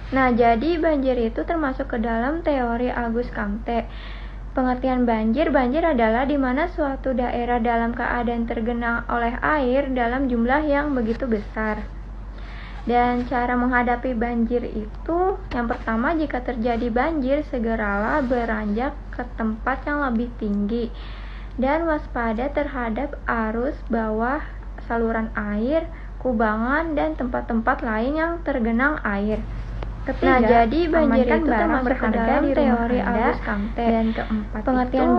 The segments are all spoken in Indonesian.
Nah, jadi banjir itu termasuk ke dalam teori Auguste Comte. Pengertian banjir adalah di mana suatu daerah dalam keadaan tergenang oleh air dalam jumlah yang begitu besar. Dan cara menghadapi banjir itu, yang pertama, jika terjadi banjir, segeralah beranjak ke tempat yang lebih tinggi dan waspada terhadap arus bawah saluran air, kubangan, dan tempat-tempat lain yang tergenang air. Ketiga, jadi banjir itu termasuk ke dalam teori Auguste Comte. Dan keempat, pengertian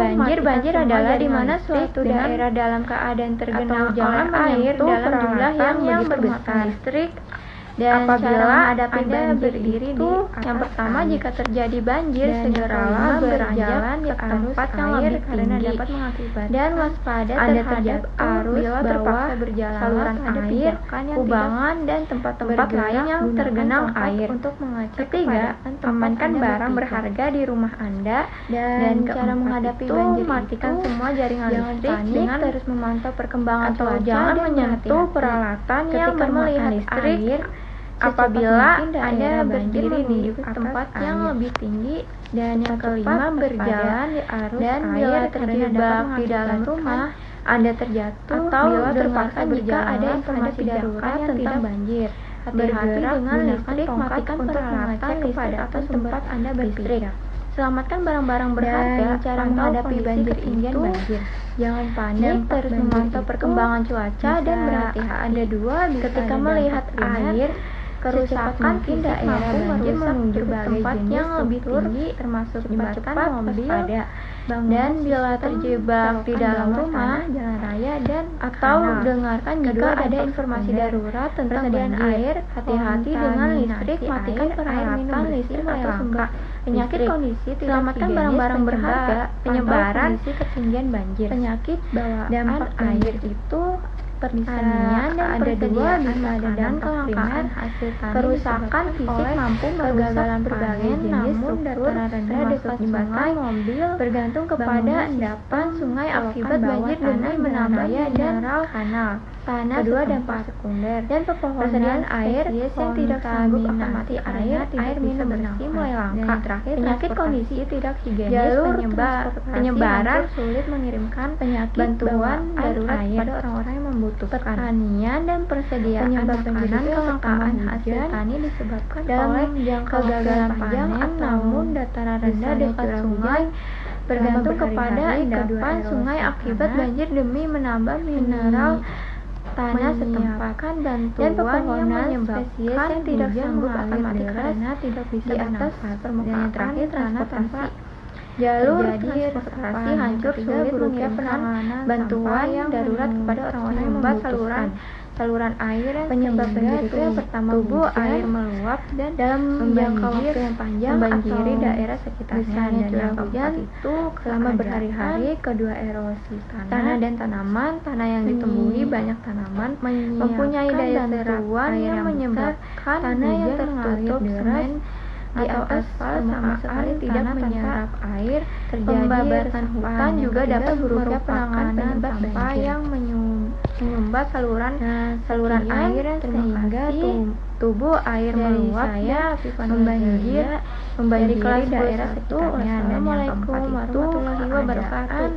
banjir adalah di mana suatu daerah dalam keadaan tergenang oleh air dalam jumlah yang begitu besar. Dan apabila menghadapi banjir itu, yang pertama, jika terjadi banjir, segeralah berjalan ke tempat yang lebih tinggi dan waspada terhadap arus bawah saluran air, kubangan, dan tempat-tempat lain yang tergenang air. Ketiga, amankan barang berharga di rumah Anda. Dan cara menghadapi banjir matikan semua jaringan listrik dengan terus memantau perkembangan cuaca, jangan menyentuh peralatan yang bermuatan listrik. Apabila Anda berdiri menuju ke tempat yang lebih tinggi. Dan yang kelima, berjalan di arus dan bila terjebak di dalam rumah, Anda terjatuh atau bila terpaksa jika ada informasi darurat tentang banjir. Hati-hati dengan listrik, matikan peralatan listrik atau tempat Anda berpijak. Selamatkan barang-barang berharga. Cara menghadapi banjir itu, jangan panik, terus memantau perkembangan cuaca dan berhati-hati. Ada dua, ketika melihat air kerusakan mungkin daerah banjir menuju ke tempat yang lebih tinggi, termasuk jembatan, mobil, dan bila terjebak di dalam rumah, jalan raya, dan atau dengarkan jika ada informasi darurat tentang banjir. Hati-hati dengan listrik, matikan peralatan listrik atau sumber penyakit kondisi tidak selamatkan barang-barang berharga, penyebaran ketinggian banjir, penyakit bawaan dampak air itu pertanian dan perkebunan dan kelangkaan hasil tani, kerusakan fisik mampu kegagalan berbagai jenis struktur rendah dekat jembatan, mobil, bergantung kepada endapan sungai akibat banjir demi menambah mineral kanal, tanah. Kedua, dampak sekunder dan pepohonan air yang tidak sanggup akan mati air minum bersih mulai langka. Terakhir, penyakit kondisi tidak higienis, jalur penyebaran sulit mengirimkan penyakit bantuan darurat pada orang-orang yang membutuhkan. Pertanian dan persediaan makanan, kelangkaan hasil tani disebabkan oleh kegagalan panen, namun dataran rendah dekat sungai bergantung kepada endapan sungai akibat banjir demi menambah mineral tanah setempat, dan pepohonan spesies yang tidak sanggup akan mati karena tidak bisa bernafas. Permukaan terakhir, transportasi, jalur transportasi hancur, sulit mengirimkan bantuan yang darurat kepada orang-orang yang membutuhkan. Saluran air yang penyebab banjir itu yang pertama, tubuh air meluap dan dalam menjangka waktu yang panjang membanjiri daerah sekitarnya. Dan yang hujan itu selama berhari-hari. Kedua, erosi tanah dan tanaman. Tanah yang ditumbuhi banyak tanaman mempunyai daya seruan yang menyebabkan tanah yang tertutup semen atau aspal sama sekali tidak menyerap air. Pembabatan hutan juga dapat merupakan penyebab banjir yang menyumbat saluran air sehingga tubuh air meluap dan membanjiri daerah sekitarnya. Assalamualaikum warahmatullahi wabarakatuh.